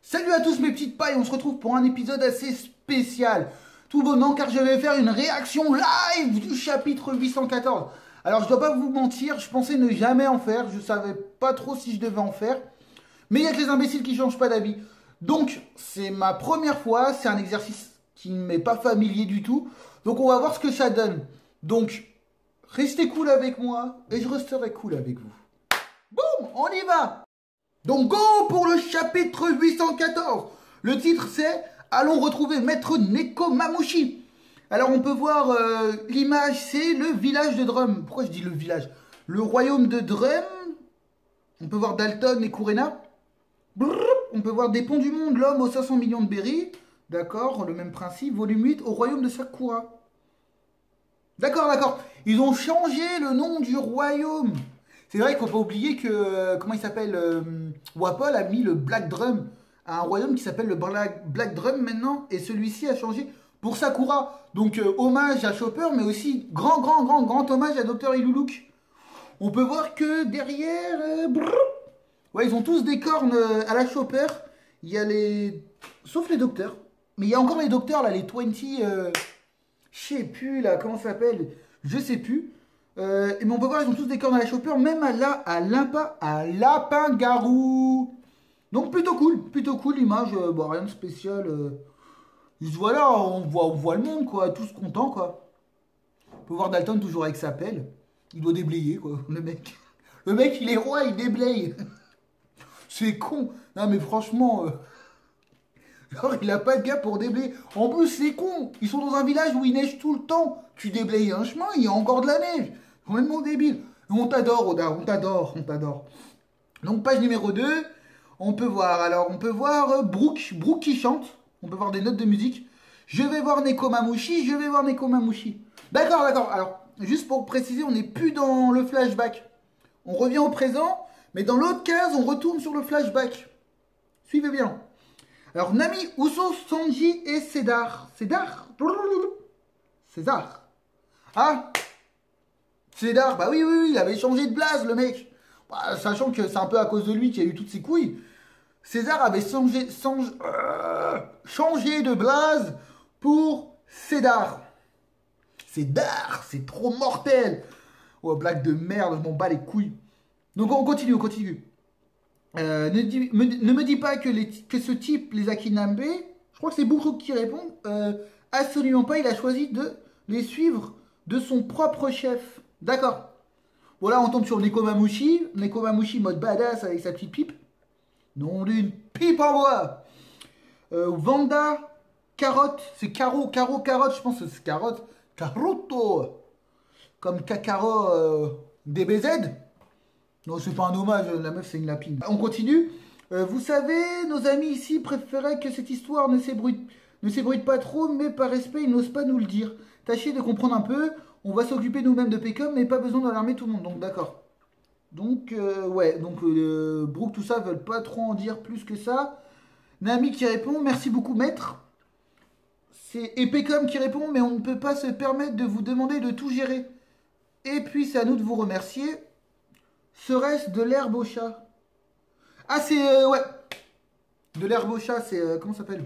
Salut à tous mes petites pailles, on se retrouve pour un épisode assez spécial. Tout bonnement car je vais faire une réaction live du chapitre 814. Alors je dois pas vous mentir, je pensais ne jamais en faire, je savais pas trop si je devais en faire. Mais il y a que les imbéciles qui changent pas d'avis. Donc c'est ma première fois, c'est un exercice qui ne m'est pas familier du tout. Donc on va voir ce que ça donne. Donc restez cool avec moi et je resterai cool avec vous. Boum, on y va! Donc go pour le chapitre 814. Le titre c'est « Allons retrouver Maître Nekomamushi ». Alors on peut voir l'image, c'est le village de Drum. Pourquoi je dis le village? Le royaume de Drum. On peut voir Dalton et Kurena. Brrr, on peut voir des ponts du monde, l'homme aux 500 millions de berries. D'accord, le même principe. Volume 8 au royaume de Sakura. D'accord, d'accord. Ils ont changé le nom du royaume. C'est vrai qu'il ne faut pas oublier que, comment il s'appelle, Wapol a mis le Black Drum à un royaume qui s'appelle le Black Drum maintenant, et celui-ci a changé pour Sakura. Donc hommage à Chopper, mais aussi grand hommage à Dr. Iluluk. On peut voir que derrière, ouais, ils ont tous des cornes à la Chopper. Il y a les... sauf les docteurs. Mais il y a encore les docteurs, là, les 20... je sais plus, là, comment ça s'appelle? Je sais plus. Mais on peut voir, ils ont tous des cornes à la Chopper, même à Lapin-Garou. Donc plutôt cool l'image, bon, rien de spécial. Juste voilà, on voit le monde, quoi, tous contents, quoi. On peut voir Dalton toujours avec sa pelle. Il doit déblayer, quoi, le mec. Le mec, il est roi, il déblaye. C'est con. Non, mais franchement, genre, il a pas de gars pour déblayer. En plus, c'est con. Ils sont dans un village où il neige tout le temps. Tu déblayes un chemin, il y a encore de la neige. Complètement débile. On t'adore, Oda, on t'adore. Donc, page numéro 2. On peut voir, alors, on peut voir Brooke qui chante. On peut voir des notes de musique. Je vais voir Nekomamushi. D'accord. Alors, juste pour préciser, on n'est plus dans le flashback. On revient au présent, mais dans l'autre case, on retourne sur le flashback. Suivez bien. Alors, Nami, Uso, Sanji et César. César. Ah, César, bah oui, il avait changé de blase, le mec. Bah, sachant que c'est un peu à cause de lui qu'il y a eu toutes ses couilles. César avait changé de blase pour César. César, c'est trop mortel. Oh, blague de merde, je m'en bats les couilles. Donc on continue. Ne me dis pas que ce type les a kidnappés. Je crois que c'est Bourou qui répond. Absolument pas, il a choisi de les suivre de son propre chef. D'accord. Voilà, on tombe sur Nekomamushi. Nekomamushi mode badass avec sa petite pipe. Nom d'une pipe en bois. Vanda, carotte. C'est carotte, je pense que c'est carotte. Caroto. Comme Kakaro DBZ. Non, c'est pas un hommage, la meuf c'est une lapine. On continue. Vous savez, nos amis ici préféraient que cette histoire ne s'ébruite pas trop, mais par respect, ils n'osent pas nous le dire. Tâchez de comprendre un peu, on va s'occuper nous-mêmes de Pecom, mais pas besoin d'alarmer tout le monde, donc d'accord. Donc, ouais, donc Brooke, tout ça, veulent pas trop en dire plus que ça. Nami qui répond, merci beaucoup maître. Et Pecom qui répond, mais on ne peut pas se permettre de vous demander de tout gérer. Et puis c'est à nous de vous remercier. Serait-ce de l'herbe au chat? Ah, c'est... ouais. De l'herbe au chat, c'est... comment ça s'appelle?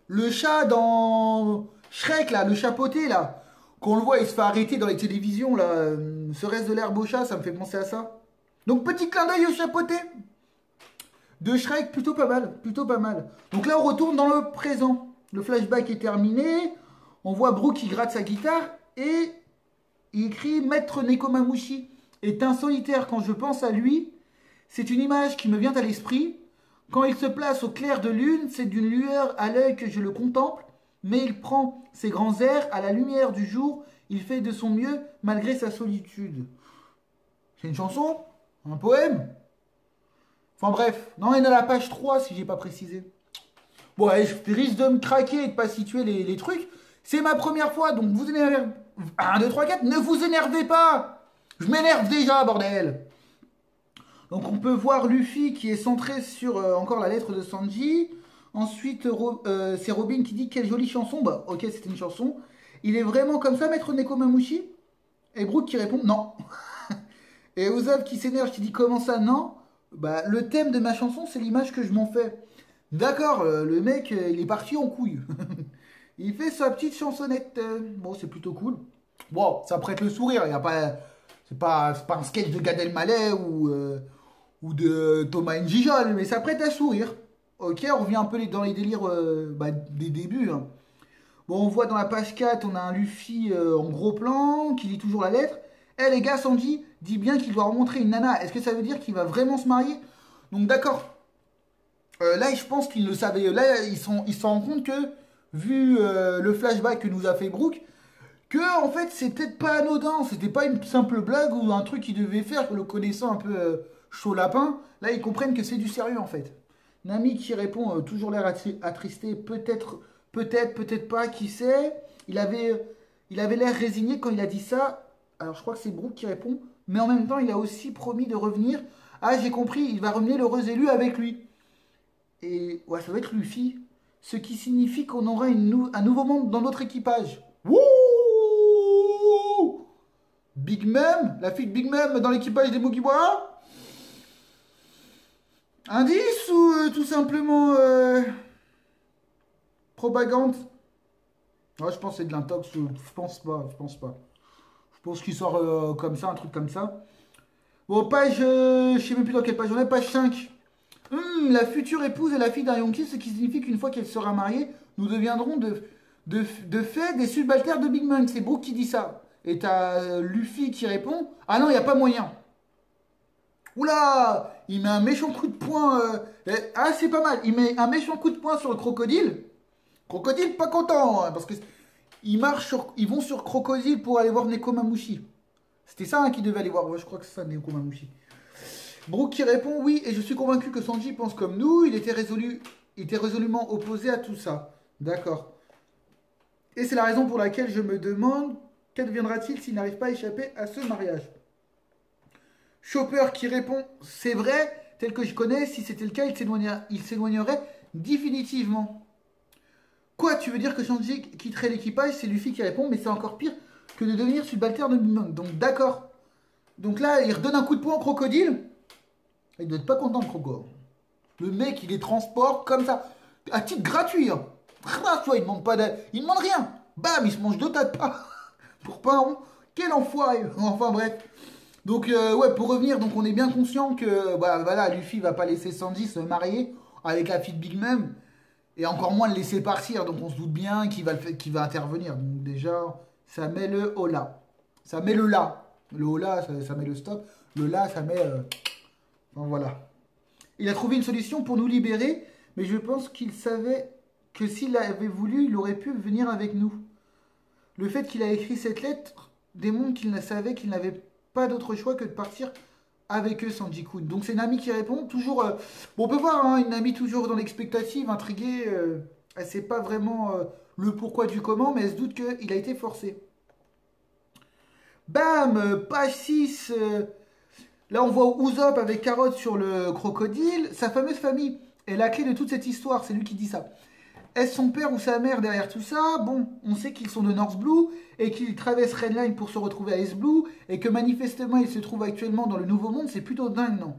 Le chat dans... Shrek, là, le chapeauté, là. Qu'on le voit, il se fait arrêter dans les télévisions, là. Serait-ce de l'herbe au chat, ça me fait penser à ça. Donc, petit clin d'œil au chapeauté. De Shrek, plutôt pas mal. Donc là, on retourne dans le présent. Le flashback est terminé. On voit Brooke qui gratte sa guitare et... il écrit « Maître Nekomamushi est un solitaire quand je pense à lui. C'est une image qui me vient à l'esprit. Quand il se place au clair de lune, c'est d'une lueur à l'œil que je le contemple. Mais il prend ses grands airs à la lumière du jour. Il fait de son mieux malgré sa solitude. » C'est une chanson? Un poème? Enfin bref, non, il est à la page 3 si j'ai pas précisé. Bon, allez, je risque de me craquer et de pas situer les trucs. C'est ma première fois, donc vous énervez. 1, 2, 3, 4, ne vous énervez pas! Je m'énerve déjà, bordel! Donc on peut voir Luffy qui est centré sur encore la lettre de Sanji. Ensuite, c'est Robin qui dit quelle jolie chanson. Bah ok, c'était une chanson. Il est vraiment comme ça, maître Nekomamushi? Et Brooke qui répond non. Et Usopp qui s'énerve, qui dit comment ça, non? Bah, le thème de ma chanson, c'est l'image que je m'en fais. D'accord, le mec, il est parti en couille. Il fait sa petite chansonnette. Bon, c'est plutôt cool. Bon, ça prête le sourire. Y a pas, c'est pas un sketch de Gad Elmaleh ou de Thomas N'Gijol, mais ça prête à sourire. Ok, on revient un peu dans les délires bah, des débuts, hein. Bon, on voit dans la page 4, on a un Luffy en gros plan qui lit toujours la lettre. Eh les gars, Sanji dit bien qu'il doit rencontrer une nana. Est-ce que ça veut dire qu'il va vraiment se marier? Donc d'accord. Là, je pense qu'il le savait. Là, ils se rendent compte que, vu le flashback que nous a fait Brooke, que en fait, c'est peut-être pas anodin. C'était pas une simple blague ou un truc qu'il devait faire, le connaissant un peu chaud lapin. Là, ils comprennent que c'est du sérieux en fait. Nami qui répond toujours l'air attristé. Peut-être, peut-être, peut-être pas. Qui sait? Il avait l'air résigné quand il a dit ça. Alors, je crois que c'est Brooke qui répond. Mais en même temps, il a aussi promis de revenir. Ah, j'ai compris. Il va ramener l'heureux élu avec lui. Et ouais, ça va être Luffy. Ce qui signifie qu'on aura un nouveau monde dans notre équipage. Wouh! Big Mom, la fille de Big Mom dans l'équipage des Mugiwara? Indice ou tout simplement propagande? Ouais, je pense que c'est de l'intox. Je pense pas, je pense pas. Je pense qu'il sort comme ça, un truc comme ça. Bon, page, je sais même plus dans quelle page on est, page 5. La future épouse est la fille d'un Yonki, ce qui signifie qu'une fois qu'elle sera mariée, nous deviendrons de fait des subalternes de Big Mom. C'est Brooke qui dit ça. Et t'as Luffy qui répond, ah non, il n'y a pas moyen. Oula, il met un méchant coup de poing. Ah, c'est pas mal. Il met un méchant coup de poing sur le crocodile. Crocodile pas content, hein, parce que ils vont sur Crocodile pour aller voir Nekomamushi. C'était ça hein, qu'ils devaient aller voir. Ouais, je crois que c'est ça, Nekomamushi. Brooke qui répond oui, et je suis convaincu que Sanji pense comme nous. Il était résolument opposé à tout ça. D'accord. Et c'est la raison pour laquelle je me demande qu'adviendra-t-il s'il n'arrive pas à échapper à ce mariage. Chopper qui répond c'est vrai, tel que je connais, si c'était le cas, il s'éloignerait définitivement. Quoi, tu veux dire que Sanji quitterait l'équipage? C'est Luffy qui répond, mais c'est encore pire que de devenir subalterne de Big. Donc d'accord. Donc là, il redonne un coup de poing au crocodile. Il doit être pas content, le croco. Le mec, il les transporte comme ça, à titre gratuit. Hein. Ah, tu vois, il demande pas d'aide, il demande rien. Bam, il se mange deux tas de pas pour pas un rond. Quel enfoiré. Enfin bref. Donc ouais, pour revenir, donc on est bien conscient que bah, voilà, Luffy va pas laisser Sanji se marier avec la fille de Big Mom et encore moins le laisser partir. Donc on se doute bien qu'il va intervenir. Donc déjà, ça met le hola, ça met le là. Le hola, ça met le stop. Le là, ça met. Enfin, voilà. Il a trouvé une solution pour nous libérer, mais je pense qu'il savait que s'il avait voulu, il aurait pu venir avec nous. Le fait qu'il a écrit cette lettre démontre qu'il ne savait qu'il n'avait pas d'autre choix que de partir avec eux, Sanji-kun. Donc c'est Nami qui répond, toujours... bon, on peut voir, hein, une Nami toujours dans l'expectative, intriguée. Elle ne sait pas vraiment le pourquoi du comment, mais elle se doute qu'il a été forcé. Bam, page 6. Là, on voit Usopp avec Carotte sur le crocodile. Sa fameuse famille est la clé de toute cette histoire. C'est lui qui dit ça. Est-ce son père ou sa mère derrière tout ça? Bon, on sait qu'ils sont de North Blue et qu'ils traversent Redline pour se retrouver à East Blue et que manifestement ils se trouvent actuellement dans le Nouveau Monde. C'est plutôt dingue, non?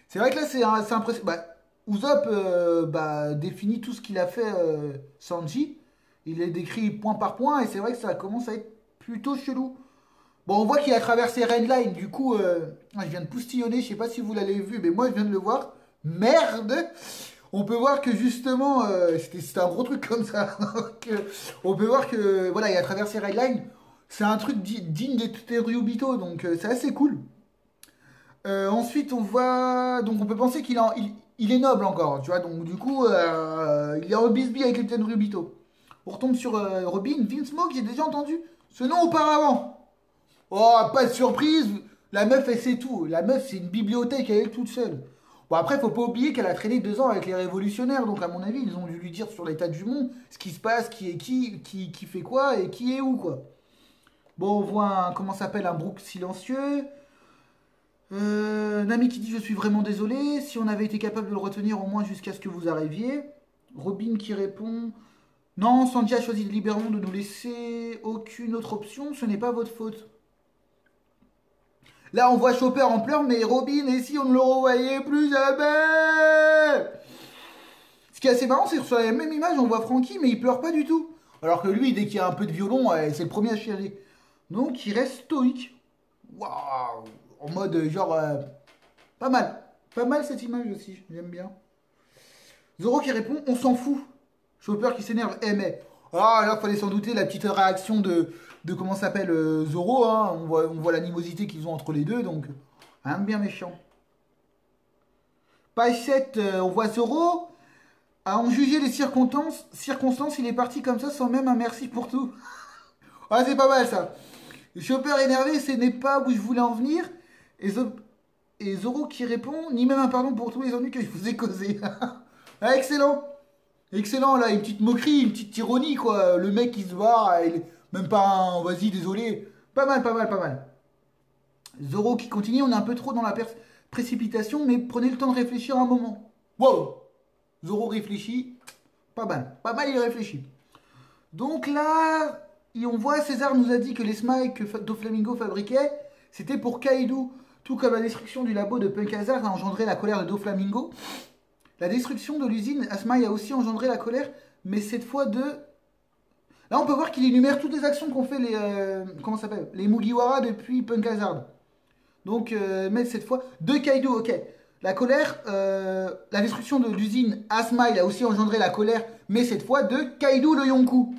C'est vrai que là, c'est impressionnant. Bah, Usopp définit tout ce qu'il a fait Sanji. Il est décrit point par point et c'est vrai que ça commence à être plutôt chelou. Bon, on voit qu'il a traversé Redline, du coup, je viens de poustillonner, je sais pas si vous l'avez vu, mais moi je viens de le voir. Merde! On peut voir que justement, c'était un gros truc comme ça. Donc, on peut voir que, voilà, il a traversé Redline. C'est un truc digne des Tenryubito, donc c'est assez cool. Ensuite, on voit, donc on peut penser il est noble encore, tu vois, donc du coup, il est en bisbille avec les Tenryubito. On retombe sur Robin, Vinsmoke, j'ai déjà entendu ce nom auparavant. Oh, pas de surprise, la meuf elle sait tout. La meuf c'est une bibliothèque, elle est toute seule. Bon après faut pas oublier qu'elle a traîné 2 ans avec les révolutionnaires, donc à mon avis ils ont dû lui dire sur l'état du monde ce qui se passe, qui est qui fait quoi et qui est où quoi. Bon on voit comment s'appelle un Brook silencieux. Nami qui dit je suis vraiment désolé, si on avait été capable de le retenir au moins jusqu'à ce que vous arriviez. Robin qui répond non, Sanji a choisi délibérément de nous laisser aucune autre option, ce n'est pas votre faute. Là, on voit Chopper en pleurs, mais Robin, et si on ne le revoyait plus jamais? Ce qui est assez marrant, c'est que sur la même image, on voit Frankie, mais il pleure pas du tout. Alors que lui, dès qu'il y a un peu de violon, c'est le premier à chialer. Donc, il reste stoïque. Waouh! En mode, genre, pas mal. Pas mal cette image aussi, j'aime bien. Zoro qui répond, on s'en fout. Chopper qui s'énerve, eh mais. Ah, là, fallait s'en douter, la petite réaction de comment s'appelle Zoro. Hein. On voit l'animosité qu'ils ont entre les deux, donc, rien de bien méchant. Page 7, on voit Zoro. À en juger les circonstances, il est parti comme ça sans même un merci pour tout. Ah, c'est pas mal ça. Chopper énervé, ce n'est pas où je voulais en venir. Et Zoro qui répond, ni même un pardon pour tous les ennuis que je vous ai causés. Ah, excellent. Excellent, là, une petite moquerie, une petite ironie, quoi. Le mec qui se barre, il est même pas un vas-y, désolé. Pas mal, pas mal, pas mal. Zoro qui continue, on est un peu trop dans la précipitation, mais prenez le temps de réfléchir un moment. Wow. Zoro réfléchit. Pas mal. Pas mal, il réfléchit. Donc là, on voit, César nous a dit que les smiles que Doflamingo fabriquait, c'était pour Kaido. Tout comme la destruction du labo de Punk Hazard a engendré la colère de Doflamingo. La destruction de l'usine Asmai a aussi engendré la colère, mais cette fois de... Là, on peut voir qu'il énumère toutes les actions qu'ont fait les... comment ça s'appelle? Les Mugiwara depuis Punk Hazard. Donc, mais cette fois de Kaido, ok. La colère, la destruction de l'usine Asmai a aussi engendré la colère, mais cette fois de Kaido le Yonkou.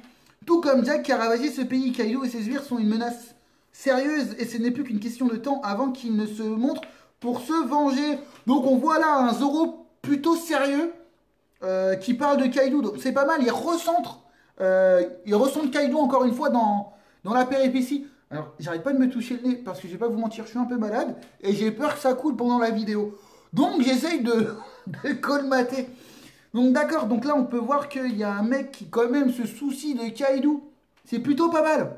Tout comme Jack qui a ravagé ce pays, Kaido et ses sbires sont une menace sérieuse et ce n'est plus qu'une question de temps avant qu'ils ne se montrent pour se venger. Donc on voit là un Zoro plutôt sérieux qui parle de Kaido. Donc c'est pas mal, il recentre Kaido encore une fois dans la péripétie. Alors j'arrête pas de me toucher le nez parce que je vais pas vous mentir, je suis un peu malade et j'ai peur que ça coule pendant la vidéo. Donc j'essaye de colmater. Donc d'accord, donc là on peut voir qu'il y a un mec qui quand même se soucie de Kaido. C'est plutôt pas mal.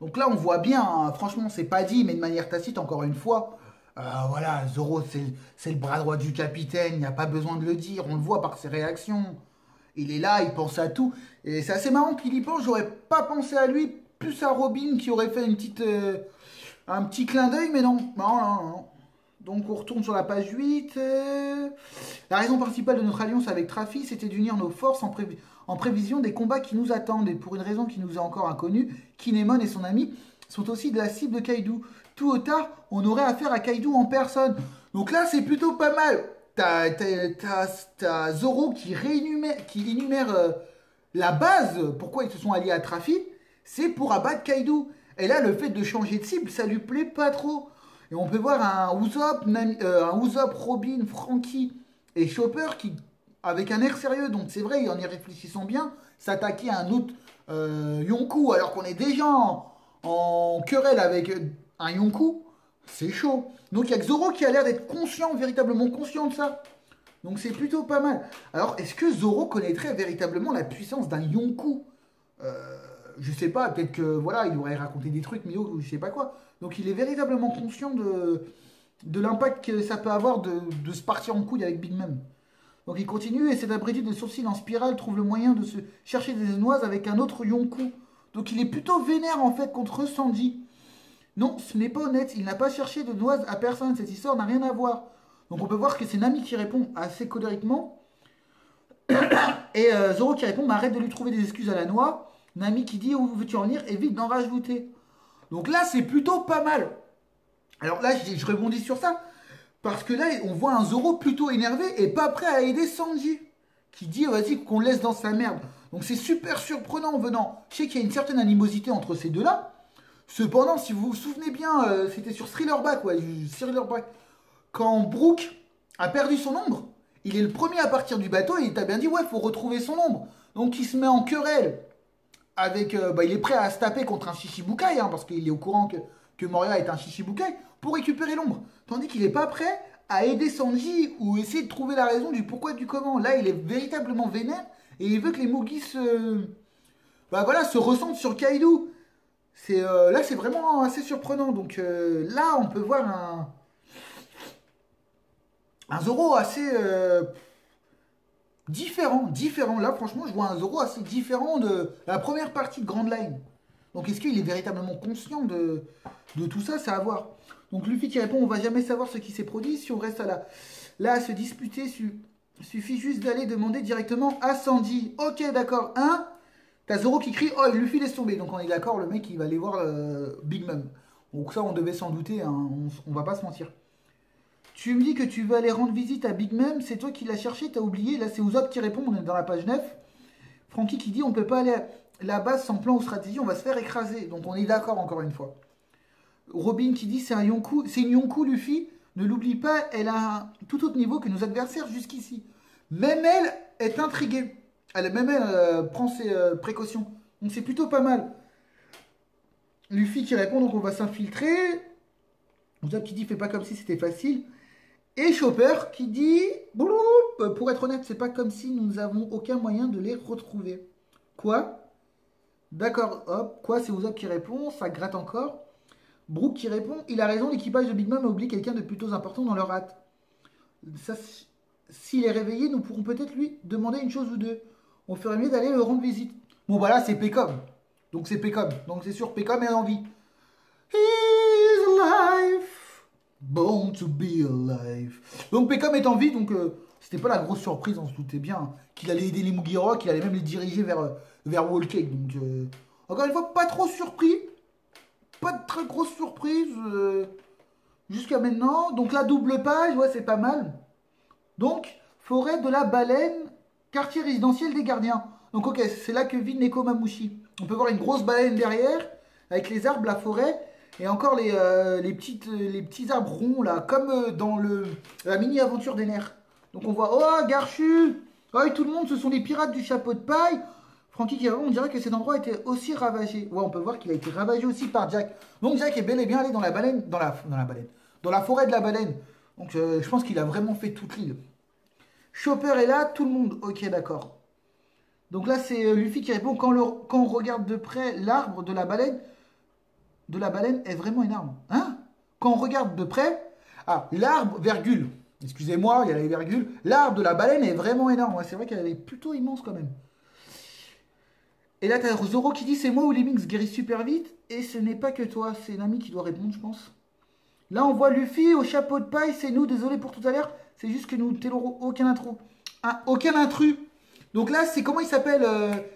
Donc là on voit bien, hein, franchement c'est pas dit, mais de manière tacite encore une fois. Voilà, Zoro c'est le bras droit du capitaine, il n'y a pas besoin de le dire, on le voit par ses réactions. Il est là, il pense à tout. Et c'est assez marrant qu'il y pense, j'aurais pas pensé à lui, plus à Robin qui aurait fait un petit clin d'œil, mais non. Non, non, non. Donc on retourne sur la page 8. La raison principale de notre alliance avec Trafi, c'était d'unir nos forces en prévision des combats qui nous attendent. Et pour une raison qui nous est encore inconnue, Kinemon et son ami sont aussi de la cible de Kaido. Tout au tard, on aurait affaire à Kaido en personne. Donc là, c'est plutôt pas mal. T'as Zoro qui énumère la base, pourquoi ils se sont alliés à Trafi, c'est pour abattre Kaido. Et là, le fait de changer de cible, ça lui plaît pas trop. Et on peut voir un Usopp, Robin, Frankie et Chopper qui, avec un air sérieux, donc c'est vrai, en y réfléchissant bien, s'attaquer à un autre Yonkou, alors qu'on est déjà en querelle avec un Yonkou, c'est chaud. Donc il y a que Zoro qui a l'air d'être conscient, véritablement conscient de ça. Donc c'est plutôt pas mal. Alors, est-ce que Zoro connaîtrait véritablement la puissance d'un Yonkou? Je sais pas, peut-être que voilà, il aurait raconté des trucs, mais je sais pas quoi. Donc il est véritablement conscient de l'impact que ça peut avoir de se partir en couille avec Big Mom. Donc il continue et cet abruti de sourcils en spirale trouve le moyen de se chercher des noises avec un autre Yonkou. Donc il est plutôt vénère en fait contre Sanji. Non, ce n'est pas honnête, il n'a pas cherché de noises à personne, cette histoire n'a rien à voir. Donc on peut voir que c'est Nami qui répond assez colériquement. Et Zoro qui répond, mais arrête de lui trouver des excuses à la noix. Nami qui dit, où veux-tu en venir, évite d'en rajouter. Donc là, c'est plutôt pas mal. Alors là, je rebondis sur ça. Parce que là, on voit un Zoro plutôt énervé et pas prêt à aider Sanji. Qui dit, vas-y, qu'on le laisse dans sa merde. Donc c'est super surprenant en venant. Je sais qu'il y a une certaine animosité entre ces deux-là. Cependant, si vous vous souvenez bien, c'était sur Thriller-Back, ouais, Thriller-Back. Quand Brook a perdu son ombre, il est le premier à partir du bateau et il t'a bien dit, ouais, faut retrouver son ombre. Donc il se met en querelle. Il est prêt à se taper contre un Shichibukai, hein, parce qu'il est au courant que Moria est un Shichibukai, pour récupérer l'ombre. Tandis qu'il n'est pas prêt à aider Sanji ou essayer de trouver la raison du pourquoi du comment. Là, il est véritablement vénère et il veut que les Mugi se ressentent sur Kaido. Là, c'est vraiment assez surprenant. Donc là, on peut voir un Zoro assez... différent. Là, franchement, je vois un Zoro assez différent de la première partie de Grand Line. Donc, est-ce qu'il est véritablement conscient de tout ça? C'est à voir. Donc Luffy qui répond, on va jamais savoir ce qui s'est produit. Si on reste là à se disputer, suffit juste d'aller demander directement à Sandy. Ok, d'accord. Hein? T'as Zoro qui crie, oh, Luffy laisse tomber. Donc on est d'accord, le mec il va aller voir Big Mom. Donc ça on devait s'en douter, hein. On va pas se mentir. Tu me dis que tu veux aller rendre visite à Big Mom, c'est toi qui l'as cherché, t'as oublié. Là c'est Usopp qui répond, on est dans la page 9. Franky qui dit, on peut pas aller là-bas sans plan ou stratégie, on va se faire écraser. Donc on est d'accord encore une fois. Robin qui dit, c'est une Yonkou Luffy. Ne l'oublie pas, elle a un tout autre niveau que nos adversaires jusqu'ici. Même elle est intriguée. Même elle prend ses précautions. Donc c'est plutôt pas mal. Luffy qui répond, donc on va s'infiltrer. Usopp qui dit, fais pas comme si c'était facile. Et Chopper qui dit, pour être honnête, c'est pas comme si nous n'avons aucun moyen de les retrouver. Quoi? D'accord, hop. Quoi? C'est Usopp qui répond, ça gratte encore. Brook qui répond, il a raison, l'équipage de Big Mom a oublié quelqu'un de plutôt important dans leur hâte. S'il est réveillé, nous pourrons peut-être lui demander une chose ou deux. On ferait mieux d'aller le rendre visite. Bon, bah là, c'est Pecom. Donc c'est Pecom. Donc c'est sûr, Pecom est en vie. He's alive. Born to be alive. Donc Pecom est en vie, donc c'était pas la grosse surprise, on se doutait bien qu'il allait aider les Mugiwara, qu'il allait même les diriger vers Whole Cake. Donc encore une fois, pas trop surpris. Pas de très grosse surprise jusqu'à maintenant. Donc la double page, ouais, c'est pas mal. Donc, forêt de la baleine, quartier résidentiel des gardiens. Donc ok, c'est là que vit Nekomamushi. On peut voir une grosse baleine derrière, avec les arbres, la forêt, et encore les petits arbres ronds, là, comme dans la mini-aventure des nerfs. Donc on voit, oh, Garchu. Oh, et tout le monde, ce sont les pirates du chapeau de paille. Franky qui on dirait que cet endroit était aussi ravagé. Ouais, on peut voir qu'il a été ravagé aussi par Jack. Donc Jack est bel et bien allé dans la baleine, dans la forêt de la baleine. Donc je pense qu'il a vraiment fait toute l'île. Chopper est là, tout le monde. Ok, d'accord. Donc là, c'est Luffy qui répond, quand on regarde de près, l'arbre de la baleine est vraiment énorme. Hein? Quand on regarde de près, ah, l'arbre, virgule. Excusez-moi, il y a les virgules. L'arbre de la baleine est vraiment énorme. Ouais, c'est vrai qu'elle est plutôt immense quand même. Et là, t'as Zoro qui dit, c'est moi ou les Minx guérissent super vite. Et ce n'est pas que toi, c'est Nami qui doit répondre, je pense. Là, on voit Luffy au chapeau de paille, c'est nous, désolé pour tout à l'heure. C'est juste que nous télorons aucun intrus. Aucun intrus. Donc là, c'est comment ils s'appellent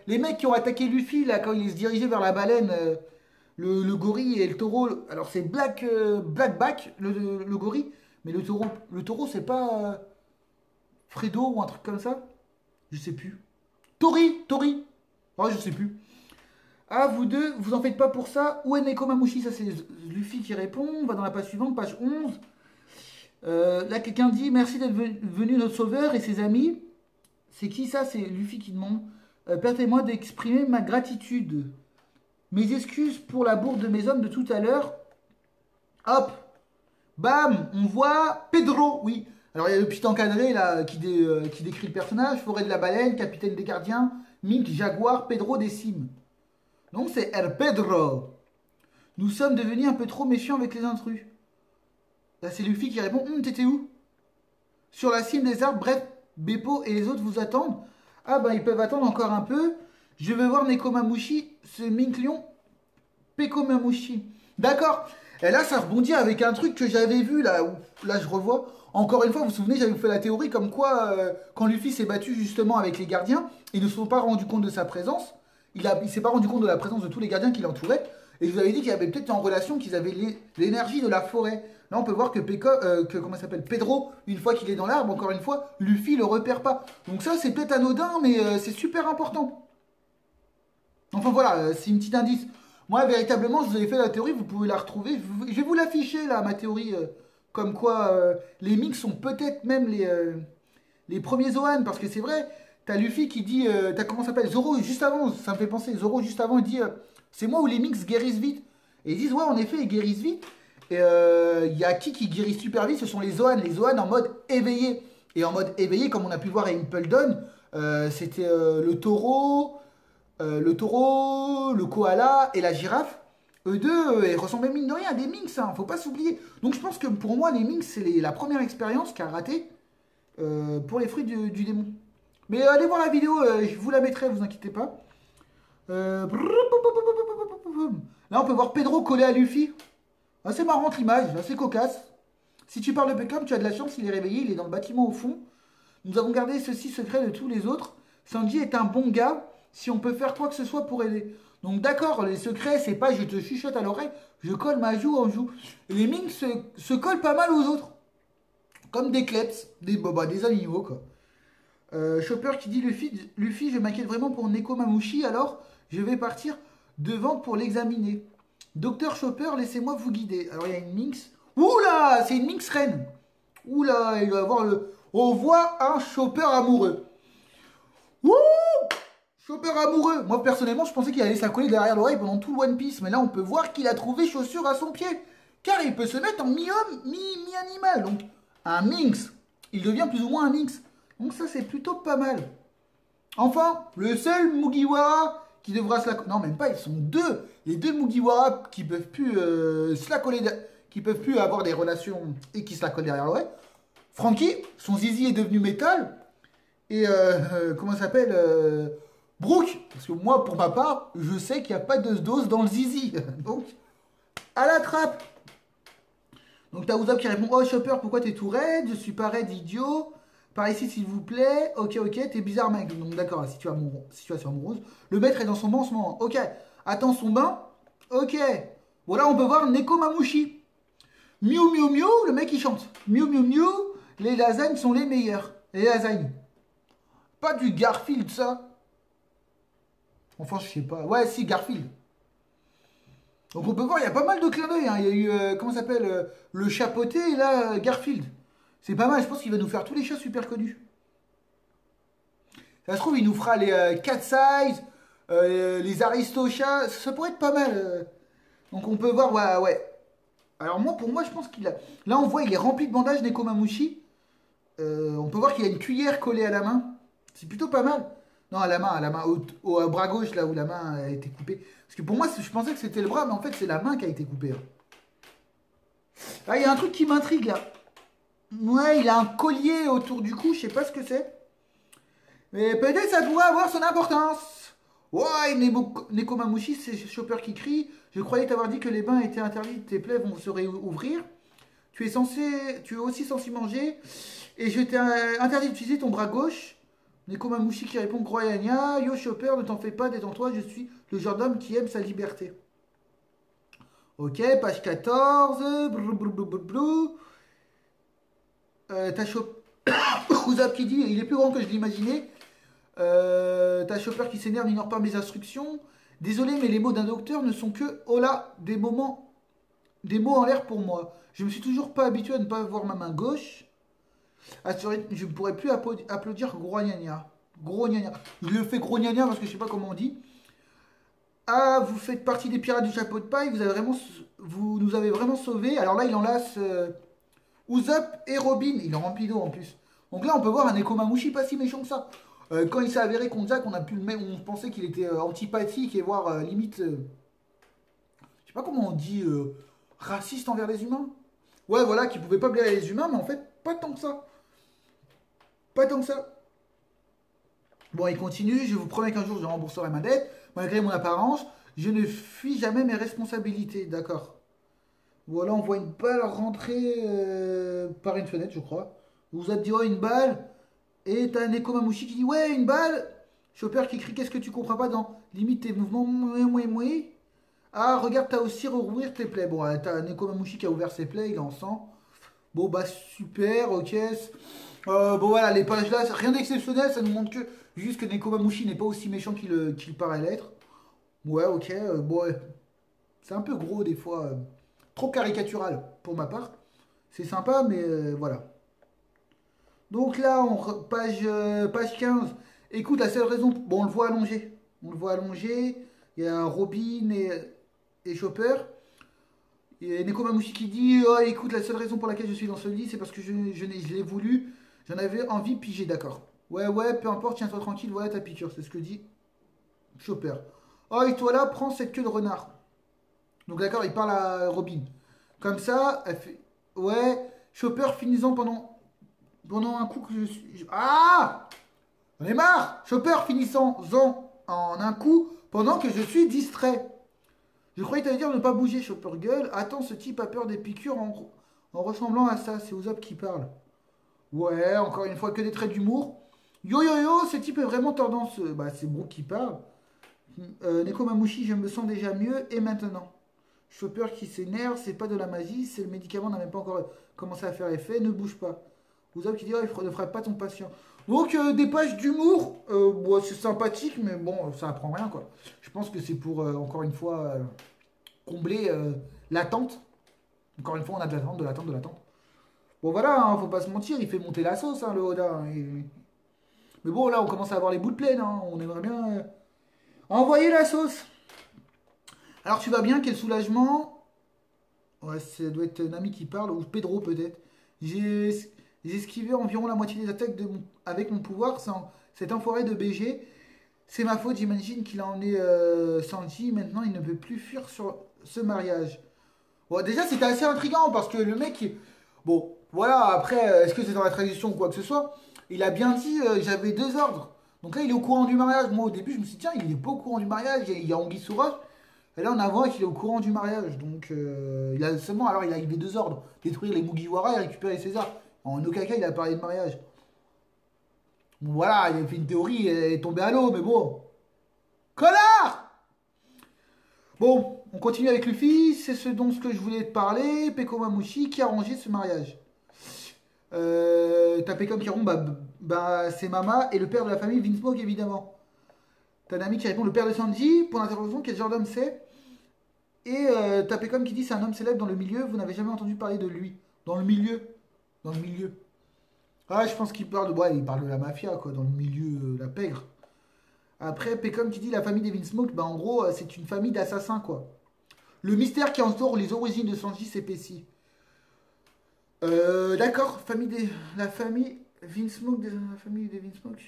les mecs qui ont attaqué Luffy, là, quand il se dirigeait vers la baleine, le gorille et le taureau. Alors, c'est Blackback, le gorille. Mais le taureau, c'est pas Fredo ou un truc comme ça? Je sais plus. Tori. Oh, je sais plus. Ah, vous deux, vous en faites pas pour ça. Où est Nekomamushi? Ça, c'est Luffy qui répond. On va dans la page suivante, page 11. Là, quelqu'un dit, merci d'être venu notre sauveur et ses amis. C'est qui ça? C'est Luffy qui demande. Permettez-moi d'exprimer ma gratitude. Mes excuses pour la bourde de mes hommes de tout à l'heure. Hop. Bam. On voit Pedro. Oui. Alors, il y a le petit encadré là qui décrit le personnage. Forêt de la baleine, capitaine des gardiens. Mink, Jaguar, Pedro des cimes. Donc c'est El Pedro. Nous sommes devenus un peu trop méfiants avec les intrus. Là c'est Luffy qui répond, t'étais où? Sur la cime des arbres, bref, Beppo et les autres vous attendent. Ah bah ils peuvent attendre encore un peu. Je veux voir Nekomamushi, ce Mink Lion, Pekomamushi. D'accord. Et là ça rebondit avec un truc que j'avais vu là, où, là je revois. Encore une fois, vous vous souvenez, j'avais fait la théorie comme quoi, quand Luffy s'est battu justement avec les gardiens, ils ne se sont pas rendus compte de sa présence. Il s'est pas rendu compte de la présence de tous les gardiens qui l'entouraient. Et je vous avais dit qu'il y avait peut-être en relation qu'ils avaient l'énergie de la forêt. Là, on peut voir que comment ça s'appelle, Pedro, une fois qu'il est dans l'arbre, encore une fois, Luffy le repère pas. Donc ça, c'est peut-être anodin, mais c'est super important. Enfin voilà, c'est une petite indice. Moi, véritablement, je vous avais fait la théorie, vous pouvez la retrouver. Je vais vous l'afficher, là, ma théorie. Comme quoi, les Minks sont peut-être même les premiers Zoan. Parce que c'est vrai, t'as Luffy qui dit... t'as comment ça s'appelle, Zoro, juste avant, ça me fait penser. Zoro, juste avant, il dit... c'est moi ou les Minks guérissent vite. Et ils disent, ouais, en effet, ils guérissent vite. Et il y a qui guérit super vite? Ce sont les Zoan. Les Zoan en mode éveillé. Et en mode éveillé, comme on a pu voir à Impel Down, c'était le taureau, le koala et la girafe. Eux deux, ils ressemblent mine de rien à des Minx, hein, faut pas s'oublier. Donc je pense que pour moi, les Minx, c'est la première expérience qu'a raté pour les fruits du démon. Mais allez voir la vidéo, je vous la mettrai, vous inquiétez pas. Là, on peut voir Pedro coller à Luffy. Assez marrante l'image, assez cocasse. Si tu parles de Beckham, tu as de la chance, il est réveillé, il est dans le bâtiment au fond. Nous avons gardé ceci secret de tous les autres. Sanji est un bon gars, si on peut faire quoi que ce soit pour aider. Donc d'accord, les secrets, c'est pas je te chuchote à l'oreille, je colle ma joue en joue. Les Ming se collent pas mal aux autres. Comme des kleps, des animaux quoi. Chopper qui dit Luffy, je m'inquiète vraiment pour Neko Mamushi, alors je vais partir devant pour l'examiner. Docteur Chopper, laissez-moi vous guider. Alors il y a une Minx. Oula, c'est une Minx reine. Oula, il va avoir le. On voit un Chopper amoureux. Wouh, Chopper amoureux. Moi personnellement, je pensais qu'il allait s'accoler derrière l'oreille pendant tout le One Piece, mais là on peut voir qu'il a trouvé chaussure à son pied, car il peut se mettre en mi-homme, mi-animal. Donc un Minx, il devient plus ou moins un Minx. Donc ça c'est plutôt pas mal. Enfin, le seul Mugiwara qui devra se la... Non, même pas, ils sont deux. Les deux Mugiwara qui peuvent plus se la coller... qui peuvent plus avoir des relations et qui se la collent derrière l'oreille. Frankie, son zizi est devenu métal. Et comment ça s'appelle Brooke. Parce que moi, pour ma part, je sais qu'il n'y a pas de dose dans le zizi. Donc, à la trappe. Donc t'as Usopp qui répond Oh Chopper, pourquoi t'es tout raide? Je suis pas raide, idiot. Par ici, s'il vous plaît. Ok, t'es bizarre, mec. Donc, d'accord, situation amoureuse. Le maître est dans son bain en ce moment. Ok. Attends son bain. Ok. Voilà, on peut voir Neko Mamushi. Miu, miu, miu. Le mec, il chante. Miu, miu, miu. Les lasagnes sont les meilleures. Les lasagnes. Pas du Garfield, ça. Enfin, je sais pas. Ouais, si, Garfield. Donc, on peut voir, il y a pas mal de clins d'œil. Hein. Il y a eu, comment ça s'appelle le chapeauté et là, Garfield. C'est pas mal, je pense qu'il va nous faire tous les chats super connus. Ça se trouve, il nous fera les Cat Size, les Aristochats, ça pourrait être pas mal. Donc on peut voir, ouais, ouais. Alors moi, pour moi, je pense qu'il a... Là, on voit, il est rempli de bandages, Nekomamushi. On peut voir qu'il a une cuillère collée à la main. C'est plutôt pas mal. Non, à la main, au bras gauche, là où la main a été coupée. Parce que pour moi, je pensais que c'était le bras, mais en fait, c'est la main qui a été coupée. Ah, il y a un truc qui m'intrigue, là. Ouais, il a un collier autour du cou, je sais pas ce que c'est. Mais peut-être ça pourrait avoir son importance. Ouais, Nekomamushi, c'est Chopper qui crie. Je croyais t'avoir dit que les bains étaient interdits, tes plaies vont se réouvrir. Tu es aussi censé manger. Et je t'ai interdit d'utiliser ton bras gauche. Nekomamushi qui répond Groyania. Yo Chopper, ne t'en fais pas, détends-toi, je suis le genre d'homme qui aime sa liberté. Ok, page 14. Brou, brou, brou, brou, brou. T'as Chopper qui dit il est plus grand que je l'imaginais. T'as Chopper qui s'énerve, n'ignore pas mes instructions. Désolé, mais les mots d'un docteur ne sont que oh là, des mots en l'air pour moi. Je me suis toujours pas habitué à ne pas voir ma main gauche. Je ne pourrais plus applaudir gros gnagna. Gros gnagna. Je le fais gros gnagna parce que je sais pas comment on dit. Ah, vous faites partie des pirates du chapeau de paille. Vous nous avez vraiment sauvés. Alors là, il enlace Usopp et Robin. Il est rempli d'eau en plus. Donc là, on peut voir un Nekomamushi pas si méchant que ça. Quand il s'est avéré contre Jack, on pensait qu'il était antipathique et voire limite, je sais pas comment on dit, raciste envers les humains. Ouais, voilà, qu'il pouvait pas blairer les humains, mais en fait, pas tant que ça. Pas tant que ça. Bon, il continue. Je vous promets qu'un jour, je rembourserai ma dette, malgré mon apparence. Je ne fuis jamais mes responsabilités. D'accord. Voilà, on voit une balle rentrer par une fenêtre, je crois. Vous avez dit, oh, une balle. Et t'as Nekomamushi qui dit ouais, une balle. Chopper qui crie qu'est-ce que tu comprends pas dans limite tes mouvements. Mouais. Ah, regarde, t'as aussi rouvrir tes plaies. Bon, t'as Nekomamushi qui a ouvert ses plaies, il est en sang. Bon, bah super, ok. Bon, voilà, les pages là, rien d'exceptionnel, ça nous montre que juste que Nekomamushi n'est pas aussi méchant qu'il paraît l'être. Ouais, ok, bon, ouais. C'est un peu gros des fois. Trop caricatural pour ma part. C'est sympa, mais voilà. Donc là, page 15. Écoute, la seule raison... Bon, on le voit allongé. On le voit allongé. Il y a Robin et Chopper. Et Nekomamushi qui dit oh, écoute, la seule raison pour laquelle je suis dans ce lit, c'est parce que je l'ai voulu. J'en avais envie, pigé, d'accord. Ouais, peu importe, tiens-toi tranquille, voilà ta piqûre. C'est ce que dit Chopper. Oh, et toi là, prends cette queue de renard. Donc d'accord, il parle à Robin. Comme ça, elle fait... Ouais, Chopper finissant pendant un coup que je suis... Ah, j'en ai marre. Chopper finissant en un coup pendant que je suis distrait. Je croyais que t'allais dire ne pas bouger, Chopper Girl. Attends, ce type a peur des piqûres en ressemblant à ça. C'est Usopp qui parle. Ouais, encore une fois, que des traits d'humour. Yo yo yo, ce type est vraiment tendance. Bah, c'est Brooke qui parle. Nekomamushi, je me sens déjà mieux. Et maintenant? Chopper qui s'énerve, c'est pas de la magie, c'est le médicament n'a même pas encore commencé à faire effet, ne bouge pas. Usopp qui dit, oh, ne ferait pas ton patient. Donc, des pages d'humour, bon, c'est sympathique, mais bon, ça apprend rien, quoi. Je pense que c'est pour, encore une fois, combler l'attente. Encore une fois, on a de l'attente, de l'attente, de l'attente. Bon, voilà, hein, faut pas se mentir, il fait monter la sauce, hein, le Oda. Mais bon, là, on commence à avoir les bouts de plaine, hein, on aimerait bien envoyer la sauce. Alors, tu vas bien, quel soulagement. Ouais, ça doit être Nami qui parle, ou Pedro peut-être. J'ai esquivé environ la moitié des attaques avec mon pouvoir sans cet enfoiré de BG. C'est ma faute, j'imagine qu'il a emmené Sanji. Maintenant, il ne peut plus fuir sur ce mariage. Bon, déjà, c'était assez intriguant parce que le mec. Bon, voilà, après, est-ce que c'est dans la tradition ou quoi que ce soit? Il a bien dit j'avais deux ordres. Donc là, il est au courant du mariage. Moi, au début, je me suis dit tiens, il est pas au courant du mariage. Il y a Anguille sous roche. Et là, on a vu qu'il est au courant du mariage. Donc, il a seulement. Alors, il a eu les deux ordres détruire les Mugiwara et récupérer César. En Okaka, il a parlé de mariage. Bon, voilà, il a fait une théorie, elle est tombée à l'eau, mais bon. Connard! Bon, on continue avec Luffy. C'est ce dont ce que je voulais te parler. Peko Mamushi qui a arrangé ce mariage. T'as Pecom qui répond bah c'est Mama et le père de la famille Vinsmoke évidemment. T'as Nami qui répond le père de Sanji. Pour l'interrogation, quel genre d'homme c'est? Et t'as Pecom qui dit c'est un homme célèbre dans le milieu. Vous n'avez jamais entendu parler de lui. Dans le milieu. Dans le milieu. Ah, je pense qu'il parle de. Ouais, il parle de la mafia, quoi, dans le milieu, la pègre. Après, Pecom qui dit la famille des Vinsmoke, bah en gros, c'est une famille d'assassins, quoi. Le mystère qui entoure les origines de Sanji s'épaissit. D'accord, la famille Vinsmoke, la famille des Vinsmoke,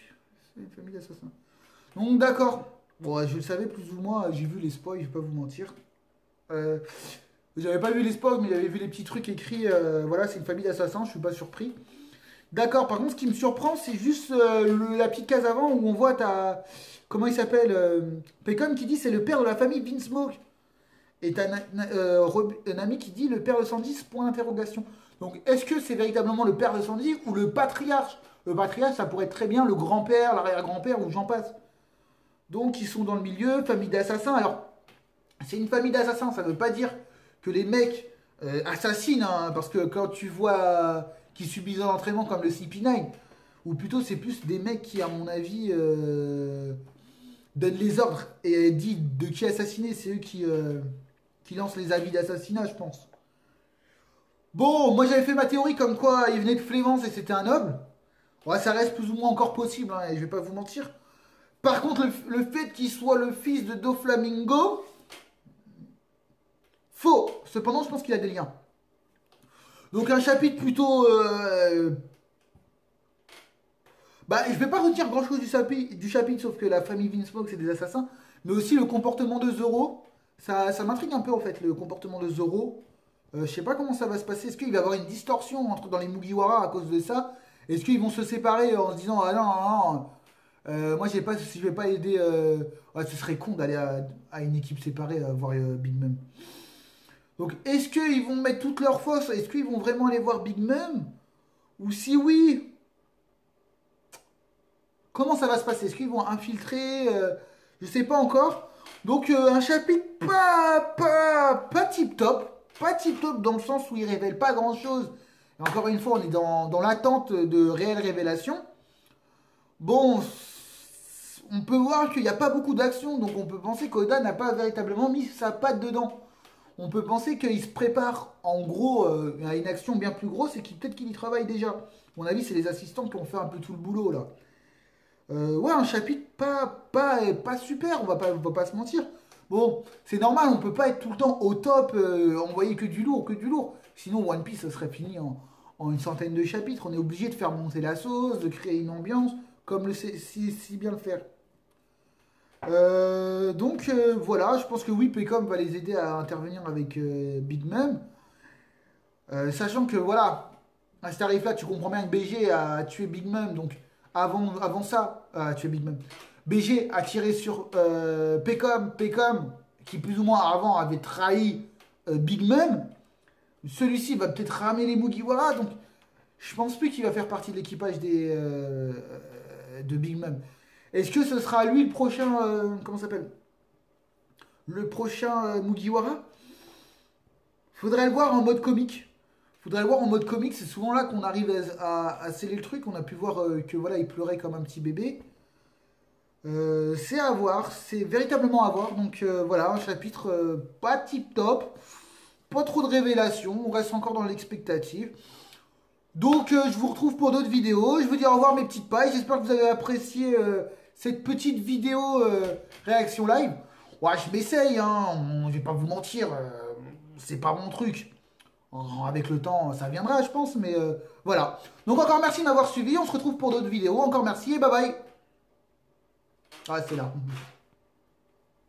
c'est une famille d'assassins. Donc, d'accord. Bon, je le savais plus ou moins, j'ai vu les spoils, je vais pas vous mentir. J'avais pas vu les spoils, mais j'avais vu les petits trucs écrits, voilà, c'est une famille d'assassins, je suis pas surpris. D'accord, par contre, ce qui me surprend, c'est juste la petite case avant où on voit ta. Comment il s'appelle Pecom qui dit c'est le père de la famille Vinsmoke. Et t'as Nami qui dit le père de Sanji, point d'interrogation. Donc, est-ce que c'est véritablement le père de Sanji ou le patriarche? Le patriarche, ça pourrait être très bien le grand-père, l'arrière-grand-père ou j'en passe. Donc, ils sont dans le milieu, famille d'assassins. Alors, c'est une famille d'assassins, ça ne veut pas dire que les mecs assassinent, hein, parce que quand tu vois qui subissent un entraînement comme le CP9, ou plutôt c'est plus des mecs qui, à mon avis, donnent les ordres et disent de qui assassiner, c'est eux qui lancent les avis d'assassinat, je pense. Bon, moi j'avais fait ma théorie comme quoi il venait de Flévence et c'était un noble. Ouais, ça reste plus ou moins encore possible, hein, et je vais pas vous mentir. Par contre, le fait qu'il soit le fils de Doflamingo, faux. Cependant, je pense qu'il a des liens. Donc un chapitre plutôt... Bah, je vais pas retenir grand chose du chapitre, sauf que la famille Vinsmoke, c'est des assassins. Mais aussi le comportement de Zoro. Ça m'intrigue un peu, en fait, le comportement de Zoro. Je sais pas comment ça va se passer. Est-ce qu'il va y avoir une distorsion dans les Mugiwara à cause de ça? Est-ce qu'ils vont se séparer en se disant ah non, non, non moi j'ai pas, si je vais pas aider, ouais, ce serait con d'aller à une équipe séparée voir Big Mom. Donc est-ce qu'ils vont mettre toutes leurs forces? Est-ce qu'ils vont vraiment aller voir Big Mom? Ou si oui, comment ça va se passer? Est-ce qu'ils vont infiltrer? Je sais pas encore. Donc un chapitre pas tip top. Pas tip top dans le sens où il révèle pas grand chose. Et encore une fois, on est dans l'attente de réelles révélations. Bon, on peut voir qu'il n'y a pas beaucoup d'action, donc on peut penser qu'Oda n'a pas véritablement mis sa patte dedans. On peut penser qu'il se prépare en gros à une action bien plus grosse et peut-être qu'il y travaille déjà. À mon avis, c'est les assistants qui ont fait un peu tout le boulot là. Ouais, un chapitre pas super, on va pas se mentir. Bon, c'est normal, on peut pas être tout le temps au top, envoyer que du lourd, que du lourd. Sinon, One Piece, ça serait fini en une centaine de chapitres. On est obligé de faire monter la sauce, de créer une ambiance, comme le sait si bien le faire. Donc, voilà, je pense que oui, Pecom va les aider à intervenir avec Big Mom. Sachant que, voilà, à ce tarif-là, tu comprends bien que BG a tué Big Mom, donc avant ça, a tué Big Mom. BG a tiré sur Pecom qui plus ou moins avant avait trahi Big Mom. Celui-ci va peut-être ramer les Mugiwara, donc je pense plus qu'il va faire partie de l'équipage de Big Mom. Est-ce que ce sera lui le prochain, comment ça s'appelle? Le prochain Mugiwara? Faudrait le voir en mode comique. Faudrait le voir en mode comique, c'est souvent là qu'on arrive à sceller le truc. On a pu voir que voilà, il pleurait comme un petit bébé. C'est à voir, c'est véritablement à voir. Donc voilà, un chapitre pas tip top, pas trop de révélations, on reste encore dans l'expectative. Donc je vous retrouve pour d'autres vidéos. Je vous dis au revoir mes petites pailles. J'espère que vous avez apprécié cette petite vidéo réaction live. Ouais, je m'essaye, hein. Je vais pas vous mentir, c'est pas mon truc. Avec le temps, ça viendra, je pense, mais voilà. Donc encore merci de m'avoir suivi. On se retrouve pour d'autres vidéos. Encore merci et bye bye. Ah, c'est là.